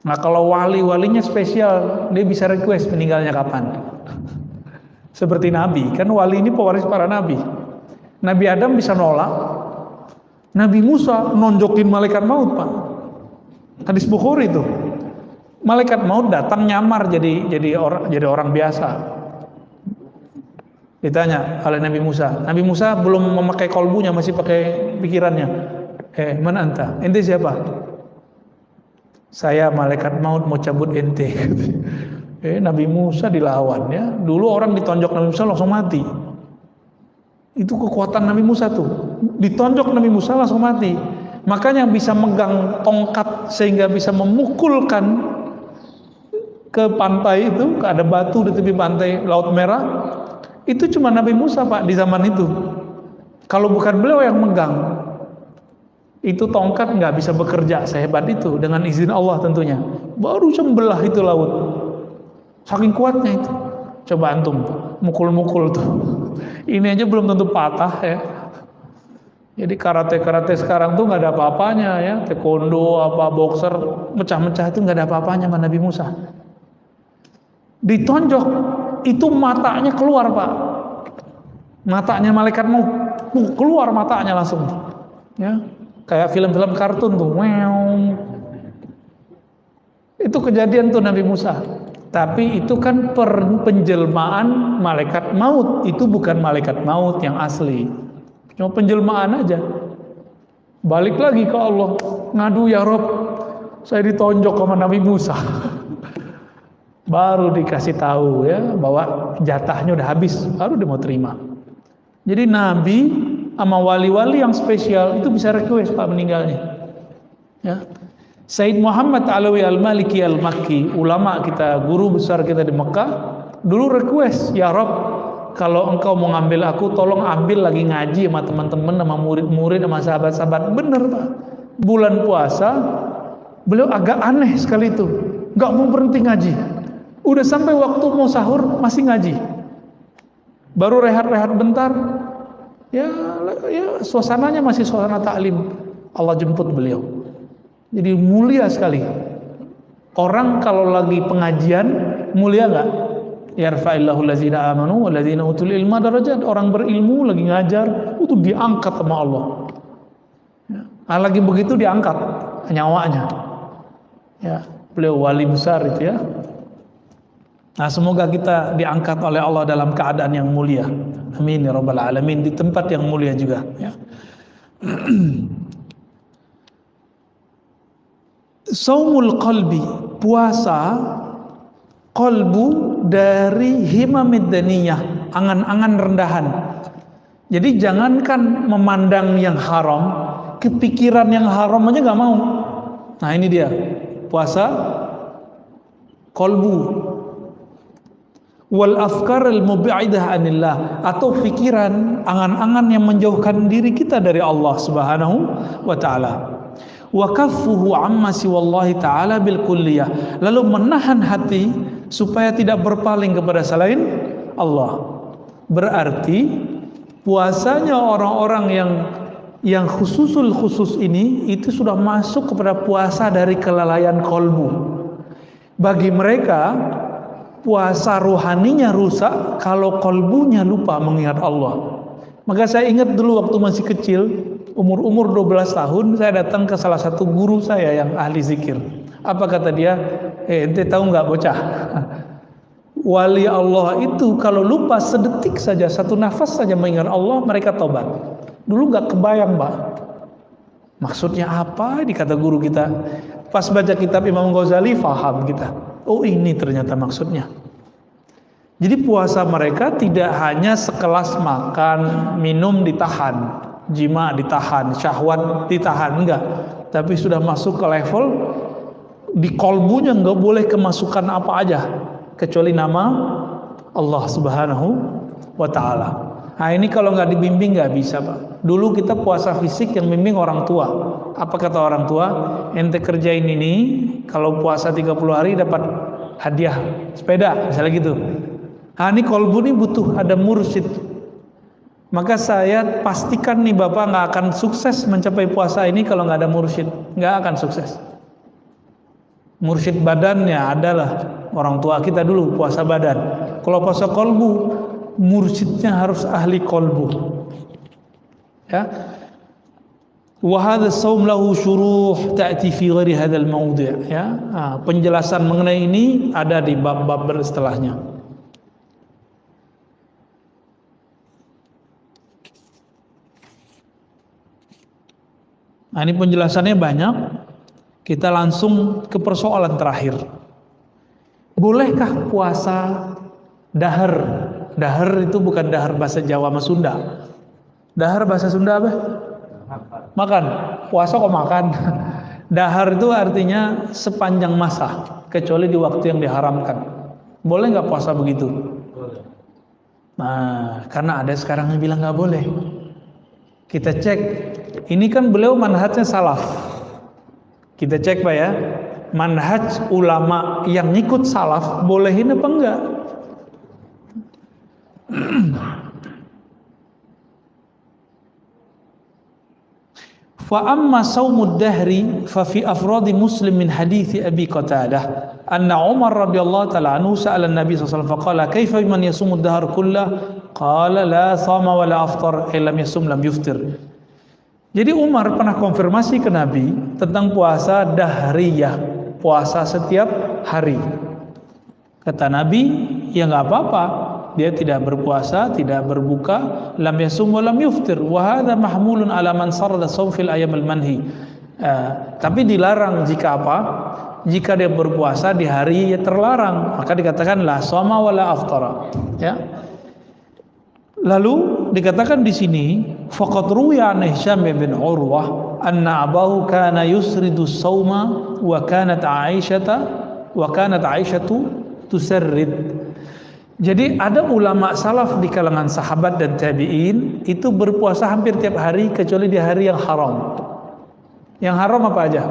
Nah kalau walinya spesial, dia bisa request meninggalnya kapan. Seperti Nabi, kan wali ini pewaris para Nabi. Nabi Adam bisa nolak, Nabi Musa nonjokin malaikat maut Pak. Hadis Bukhari itu. Malaikat maut datang nyamar jadi orang biasa. Ditanya oleh Nabi Musa. Nabi Musa belum memakai kolbunya, masih pakai pikirannya. Mana anta? Ente siapa? Saya malaikat maut mau cabut ente. Nabi Musa dilawan ya. Dulu orang ditonjok Nabi Musa langsung mati. Itu kekuatan Nabi Musa tuh. Ditonjok Nabi Musa langsung mati. Makanya bisa megang tongkat sehingga bisa memukulkan ke pantai itu, ada batu di tepi pantai Laut Merah. Itu cuma Nabi Musa Pak di zaman itu. Kalau bukan beliau yang megang, itu tongkat nggak bisa bekerja sehebat itu dengan izin Allah tentunya. Baru sembelah itu laut. Saking kuatnya itu. Coba antum mukul-mukul tuh. Ini aja belum tentu patah ya. Jadi karate sekarang tuh nggak ada apa-apanya ya. Taekwondo apa boxer mecah-mecah itu nggak ada apa-apanya sama Nabi Musa. Ditonjok itu matanya keluar Pak. Matanya malaikat mau keluar matanya langsung. Ya. Kayak film-film kartun tuh. Itu kejadian tuh Nabi Musa. Tapi itu kan penjelmaan malaikat maut. Itu bukan malaikat maut yang asli. Cuma penjelmaan aja. Balik lagi ke Allah. Ngadu ya Rob, saya ditonjok sama Nabi Musa. Baru dikasih tahu ya bahwa jatahnya udah habis, baru dia mau terima. Jadi Nabi sama wali-wali yang spesial itu bisa request Pak meninggalnya. Ya. Said Muhammad Alawi Al-Maliki Al-Makki, ulama kita, guru besar kita di Mekah, dulu request, ya Rob, kalau engkau mau ngambil aku, tolong ambil lagi ngaji sama teman-teman, sama murid-murid, sama sahabat-sahabat. Bener Pak, bulan puasa, beliau agak aneh sekali itu, nggak mau berhenti ngaji. Udah sampai waktu mau sahur, masih ngaji. Baru rehat-rehat bentar, ya suasananya masih suasana taklim. Allah jemput beliau. Jadi mulia sekali. Orang kalau lagi pengajian mulia nggak? Yarfa'illahu allazina amanu wallazina utul ilma darajat. Orang berilmu lagi ngajar itu diangkat sama Allah. Nah, lagi begitu diangkat nyawanya. Ya, beliau wali besar itu ya. Nah, semoga kita diangkat oleh Allah dalam keadaan yang mulia. Amin ya rabbal alamin, di tempat yang mulia juga ya. Saumul qalbi, puasa qalbu dari himamid daniyah, angan-angan rendahan. Jadi jangankan memandang yang haram, kepikiran yang haram aja nggak mau. Nah ini dia puasa kolbu, wal afkar al mubi'idah anillah, atau pikiran, angan-angan yang menjauhkan diri kita dari Allah Subhanahu wa taala. Wa kaffuhu amma siwallahi taala bil kulliyah, lalu menahan hati supaya tidak berpaling kepada selain Allah. Berarti puasanya orang-orang yang khusus ini itu sudah masuk kepada puasa dari kelalaian kolbu. Bagi mereka puasa rohaninya rusak kalau kolbunya lupa mengingat Allah. Maka saya ingat dulu waktu masih kecil, umur 12 tahun, saya datang ke salah satu guru saya yang ahli zikir. Apa kata dia? Ente tahu nggak bocah? Wali Allah itu kalau lupa sedetik saja, satu nafas saja mengingat Allah, mereka tobat. Dulu nggak kebayang, Mbak. Maksudnya apa? Dikata guru kita. Pas baca kitab Imam Ghazali, faham kita. Oh, ini ternyata maksudnya. Jadi puasa mereka tidak hanya sekelas makan, minum ditahan, jima ditahan, syahwat ditahan, enggak. Tapi sudah masuk ke level di kolbunya nggak boleh kemasukan apa aja kecuali nama Allah Subhanahu wa taala. Nah, ini kalau nggak dibimbing nggak bisa, Pak. Dulu kita puasa fisik yang bimbing orang tua. Apa kata orang tua? Ente kerjain ini, kalau puasa 30 hari dapat hadiah sepeda, misalnya gitu. Nah, ini kolbu ini butuh ada mursyid. Maka saya pastikan nih Bapak nggak akan sukses mencapai puasa ini kalau nggak ada mursyid. Nggak akan sukses. Mursyid badannya adalah orang tua kita dulu puasa badan. Kalau puasa kolbu, mursyidnya harus ahli kolbu. Ya. Wa hadha shaum lahu syuruh ta'ti fi ghairi hadzal mawdi', ya. Penjelasan mengenai ini ada di bab-bab setelahnya. Nah, ini penjelasannya banyak. Kita langsung ke persoalan terakhir. Bolehkah puasa dahar? Dahar itu bukan dahar bahasa Jawa sama Sunda. Dahar bahasa Sunda apa? Makan. Puasa kok makan? Dahar itu artinya sepanjang masa, kecuali di waktu yang diharamkan. Boleh nggak puasa begitu? Boleh. Nah, karena ada sekarang yang bilang nggak boleh. Kita cek. Ini kan beliau manhajnya salaf. Kita cek Pak ya. Manhaj ulama yang ngikut salaf bolehin apa enggak? Fa amma saumud dahri fa fi afradi Muslim min hadits Abi Qatadah anna Umar radhiyallahu ta'ala anhu sa'ala an-nabi sallallahu alaihi wasallam faqala kaifa man yasumud dahr kullah qala la sama wa la aftar illam yasum lam yuftir. Jadi Umar pernah konfirmasi ke Nabi tentang puasa dahriyah, puasa setiap hari. Kata Nabi, ya nggak apa-apa, dia tidak berpuasa, tidak berbuka, lam yasum wa lam yuftir. Wa hadha mahmulun ala man sarada shaum fil ayyam al-manhi. Tapi dilarang jika apa? Jika dia berpuasa di hari yang terlarang, maka dikatakan la shoma wa la aftara. Ya. Lalu dikatakan di sini, faqad ruwiya an Hisham bin Urwah anna abahu kana yusridu shauma wa kanat Aisyatu tusarrid. Jadi ada ulama salaf di kalangan sahabat dan tabi'in itu berpuasa hampir tiap hari kecuali di hari yang haram. Yang haram apa aja?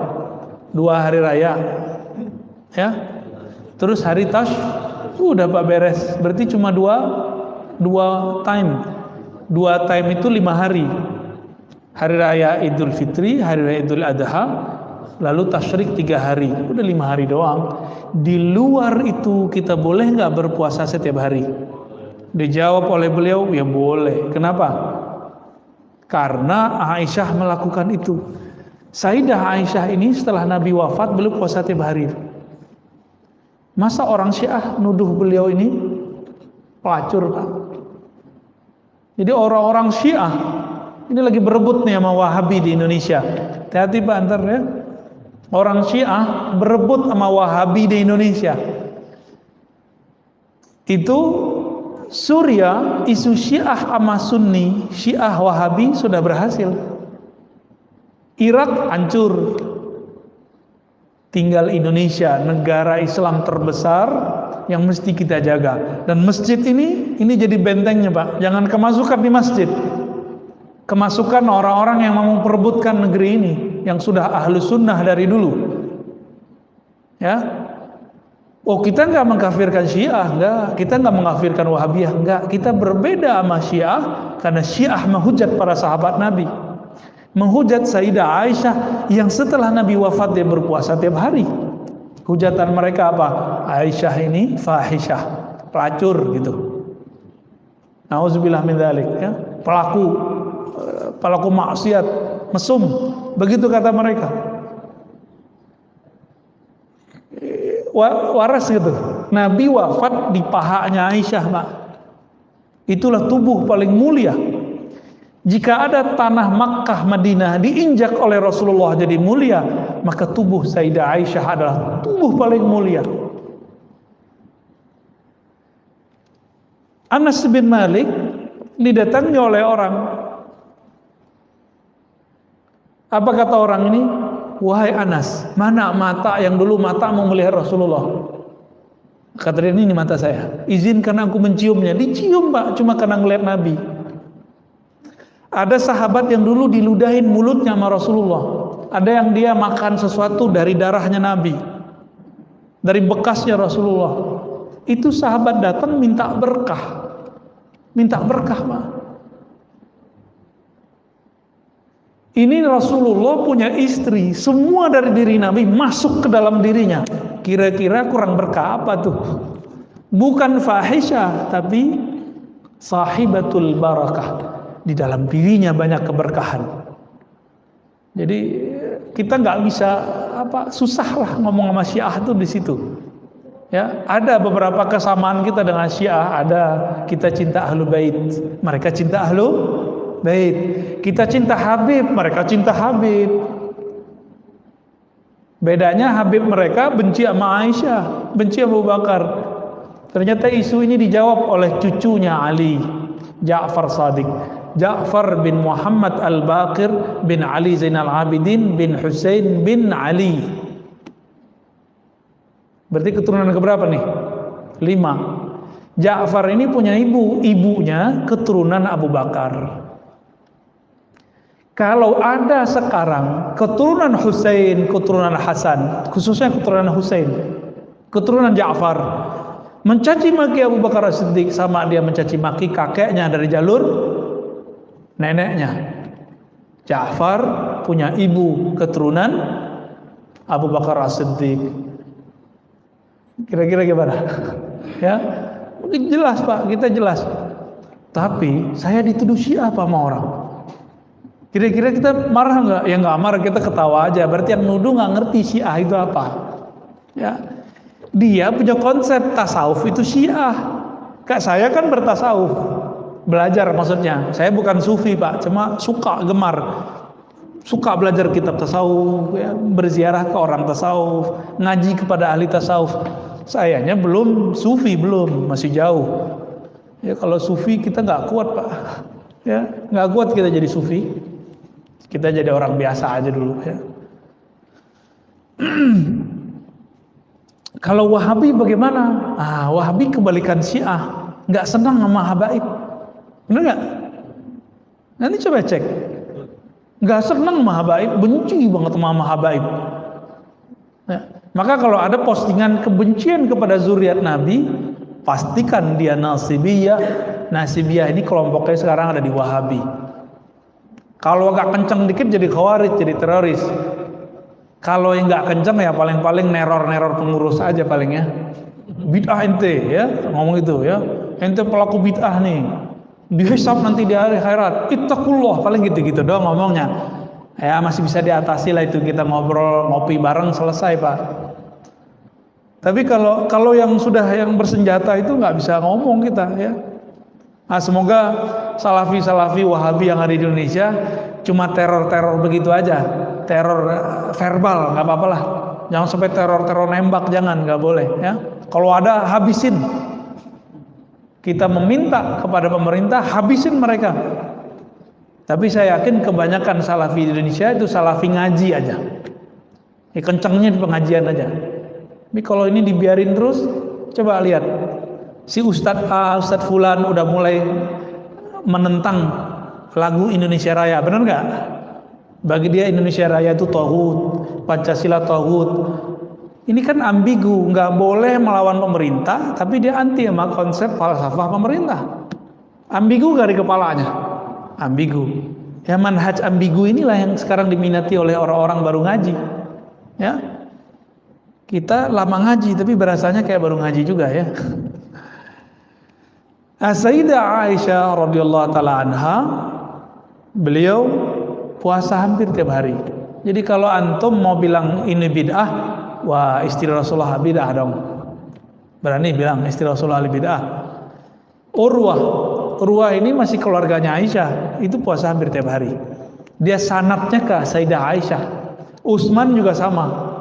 2 hari raya. Ya. Terus hari tash udah Pak beres. Berarti cuma dua time itu 5 hari. Hari raya Idul Fitri, hari raya Idul Adha, lalu tasyrik 3 hari. Udah 5 hari doang. Di luar itu kita boleh nggak berpuasa setiap hari? Dijawab oleh beliau, ya boleh. Kenapa? Karena Aisyah melakukan itu. Sayyidah Aisyah ini setelah Nabi wafat beliau puasa tiap hari. Masa orang Syiah nuduh beliau ini pelacur, Pak? Jadi orang-orang Syiah ini lagi berebut nih sama Wahabi di Indonesia. Hati-hati Pak antar ya. Orang Syiah berebut sama Wahabi di Indonesia. Itu Suriah, isu Syiah sama Sunni, Syiah Wahabi sudah berhasil. Irak hancur. tinggal Indonesia, negara Islam terbesar yang mesti kita jaga. Dan masjid ini jadi bentengnya, Pak. Jangan kemasukan di masjid. Kemasukan orang-orang yang mau memperebutkan negeri ini, yang sudah ahlu sunnah dari dulu. Ya, oh kita nggak mengkafirkan Syiah, nggak. Kita nggak mengkafirkan Wahabiyah, nggak. Kita berbeda sama Syiah karena Syiah menghujat para sahabat Nabi, menghujat Sayyidah Aisyah yang setelah Nabi wafat dia berpuasa tiap hari. Hujatan mereka apa? Aisyah ini fahisyah, pelacur gitu. Nauzubillah min dzalik, ya. Pelaku maksiat, mesum, begitu kata mereka. Waras gitu. Nabi wafat di pahanya Aisyah, Pak. Itulah tubuh paling mulia. Jika ada tanah Makkah, Madinah diinjak oleh Rasulullah jadi mulia, maka tubuh Sayyidah Aisyah adalah tubuh paling mulia. Anas bin Malik didatangi oleh orang. Apa kata orang ini? Wahai Anas, mana mata yang dulu matamu melihat Rasulullah? Kata dia, ini mata saya. Izinkan aku menciumnya. Dicium, Pak, cuma karena ngelihat Nabi. Ada sahabat yang dulu diludahin mulutnya sama Rasulullah. Ada yang dia makan sesuatu dari darahnya Nabi, dari bekasnya Rasulullah. Itu sahabat datang minta berkah. Minta berkah, Pak. Ini Rasulullah punya istri, semua dari diri Nabi masuk ke dalam dirinya. Kira-kira kurang berkah apa tuh? Bukan fahisyah, tapi sahibatul barakah. Di dalam dirinya banyak keberkahan. Jadi kita nggak bisa susah lah ngomong sama Syiah tuh di situ. Ya, ada beberapa kesamaan kita dengan Syiah. Ada, kita cinta Ahlul Bait, mereka cinta Ahlul Bait. Kita cinta Habib, mereka cinta Habib. Bedanya Habib mereka benci sama Aisyah, benci Abu Bakar. Ternyata isu ini dijawab oleh cucunya Ali, Ja'far Shadiq, Ja'far bin Muhammad Al-Baqir bin Ali Zainal Abidin bin Husain bin Ali. Berarti keturunan keberapa nih? 5. Ja'far ini punya ibunya keturunan Abu Bakar. Kalau ada sekarang keturunan Husain, keturunan Hasan, khususnya keturunan Husain, keturunan Ja'far, mencaci maki Abu Bakar As-Siddiq sama dia mencaci maki kakeknya dari jalur neneknya. Ja'far punya ibu keturunan Abu Bakar As-Siddiq. Kira-kira gimana? Ya, mungkin jelas, Pak, kita jelas. Tapi saya dituduh Syiah apa sama orang? Kira-kira kita marah nggak? Ya nggak marah, kita ketawa aja. Berarti yang nuduh nggak ngerti Syiah itu apa. Ya, dia punya konsep tasawuf itu Syiah. Kayak saya kan bertasawuf, belajar maksudnya. Saya bukan sufi, Pak, cuma gemar, suka belajar kitab tasawuf, ya, berziarah ke orang tasawuf, ngaji kepada ahli tasawuf. Sayanya belum sufi, belum, masih jauh. Ya kalau sufi kita nggak kuat, Pak. Ya nggak kuat kita jadi sufi. Kita jadi orang biasa aja dulu, ya. Kalau Wahabi bagaimana? Wahabi kebalikan Syiah, nggak senang sama habaib, benar nggak? Nanti coba cek, nggak senang sama habaib, benci banget sama habaib. Ya. Maka kalau ada postingan kebencian kepada zuriat Nabi, pastikan dia nasibiyah. Nasibiyah ini kelompoknya sekarang ada di Wahabi. Kalau agak kenceng dikit jadi khawarij, jadi teroris. Kalau yang nggak kenceng ya paling-paling neror pengurus aja palingnya. Bid'ah ente, ya ngomong itu, ya. Ente pelaku bid'ah nih. Dihisab nanti di hari akhirat. Ittaqullah, paling gitu-gitu doang ngomongnya. Ya masih bisa diatasi lah itu, kita ngobrol, ngopi bareng, selesai, Pak. Tapi kalau yang sudah yang bersenjata itu nggak bisa ngomong kita, ya. Nah, semoga salafi Wahabi yang ada di Indonesia cuma teror begitu aja, teror verbal, nggak apa-apa lah. Jangan sampai teror nembak, jangan, nggak boleh, ya. Kalau ada habisin. Kita meminta kepada pemerintah habisin mereka. Tapi saya yakin kebanyakan salafi di Indonesia itu salafi ngaji aja. Kencengnya di pengajian aja. Tapi kalau ini dibiarin terus, coba lihat. Si Ustadz A, Ustadz Fulan udah mulai menentang lagu Indonesia Raya, benar nggak? Bagi dia Indonesia Raya itu tauhid, Pancasila tauhid. Ini kan ambigu, nggak boleh melawan pemerintah, tapi dia anti sama konsep falsafah pemerintah. Ambigu dari kepalanya, ambigu. Ya manhaj ambigu inilah yang sekarang diminati oleh orang-orang baru ngaji. Ya, kita lama ngaji, tapi berasanya kayak baru ngaji juga ya. Sayyidah Aisyah radhiyallahu taala anha, beliau puasa hampir tiap hari. Jadi kalau antum mau bilang ini bid'ah, wah istri Rasulullah bid'ah dong. Berani bilang istri Rasulullah bid'ah. Urwah ini masih keluarganya Aisyah, itu puasa hampir tiap hari. Dia sanadnya ke Sayyidah Aisyah. Utsman juga sama.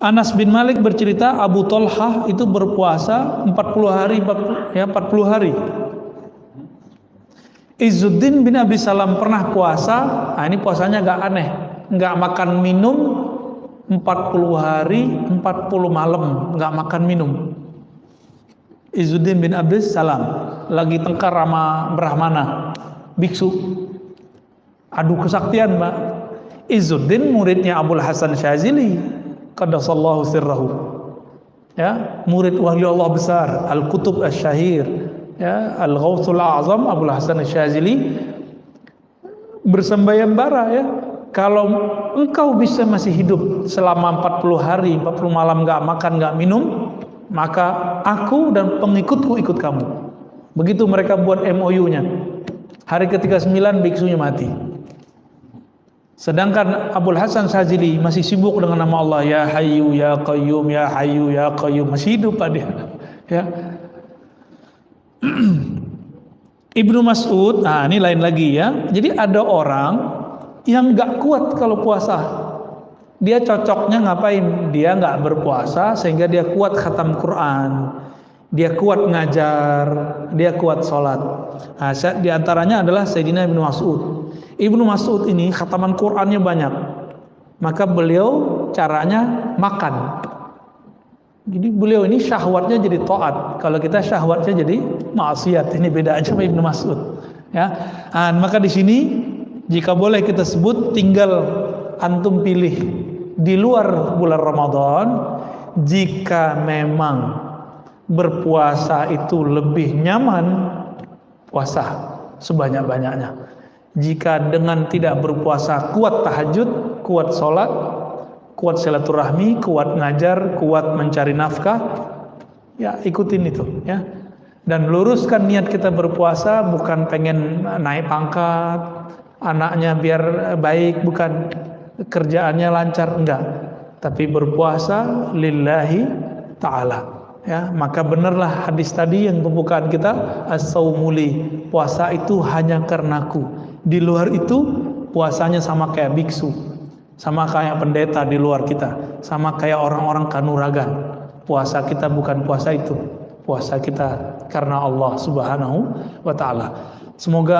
Anas bin Malik bercerita Abu Thalhah itu berpuasa 40 hari. Izzuddin bin Abi Salam pernah puasa, nah ini puasanya agak aneh, nggak makan minum 40 hari 40 malam, nggak makan minum. Izzuddin bin Abi Salam lagi tengkar sama Brahmana, biksu, adu kesaktian Mbak. Izzuddin muridnya Abul Hasan Syazili, qaddasallahu sirrahu, ya, murid wali Allah besar, Al-Kutub Asy-Syahir, ya, Al-Ghawthul A'zam Abul Hasan Syazili bersembayambara, ya, kalau engkau bisa masih hidup selama 40 hari 40 malam nggak makan nggak minum, maka aku dan pengikutku ikut kamu. Begitu mereka buat MOU-nya. Hari ke-39 biksunya mati. Sedangkan Abul Hasan Syazili masih sibuk dengan nama Allah, ya Hayyu ya Qayyum, ya Hayyu ya Qayyum, masih hidup dia. Ya. Ibnu Mas'ud, nah ini lain lagi ya. Jadi ada orang yang nggak kuat kalau puasa. Dia cocoknya ngapain? Dia nggak berpuasa sehingga dia kuat khatam Quran, dia kuat ngajar, dia kuat sholat. Nah, di antaranya adalah Sayyidina Ibnu Mas'ud. Ibnu Mas'ud ini khataman Qurannya banyak, maka beliau caranya makan. Jadi beliau ini syahwatnya jadi taat, kalau kita syahwatnya jadi maksiat. Ini beda aja sama Ibnu Mas'ud. Ya, nah, maka di sini jika boleh kita sebut, tinggal antum pilih di luar bulan Ramadan. Jika memang berpuasa itu lebih nyaman, puasa sebanyak-banyaknya. Jika dengan tidak berpuasa kuat tahajud, kuat sholat, kuat silaturahmi, kuat ngajar, kuat mencari nafkah, ya ikutin itu, ya. Dan luruskan niat kita berpuasa bukan pengen naik pangkat, anaknya biar baik, bukan, kerjaannya lancar, enggak, tapi berpuasa lillahi ta'ala. Ya, maka benarlah hadis tadi yang pembukaan kita, as-saumuli, puasa itu hanya karenaku. Di luar itu puasanya sama kayak biksu, sama kayak pendeta di luar kita, sama kayak orang-orang kanuragan. Puasa kita bukan puasa itu, puasa kita karena Allah Subhanahu wa ta'ala. Semoga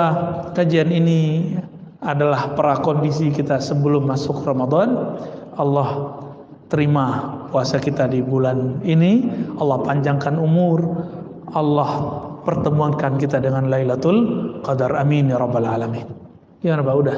kajian ini adalah prakondisi kita sebelum masuk Ramadan. Allah terima puasa kita di bulan ini, Allah panjangkan umur, Allah pertemuankan kita dengan Lailatul Qadar, amin ya rabbal alamin. Ya Rabbah, udah.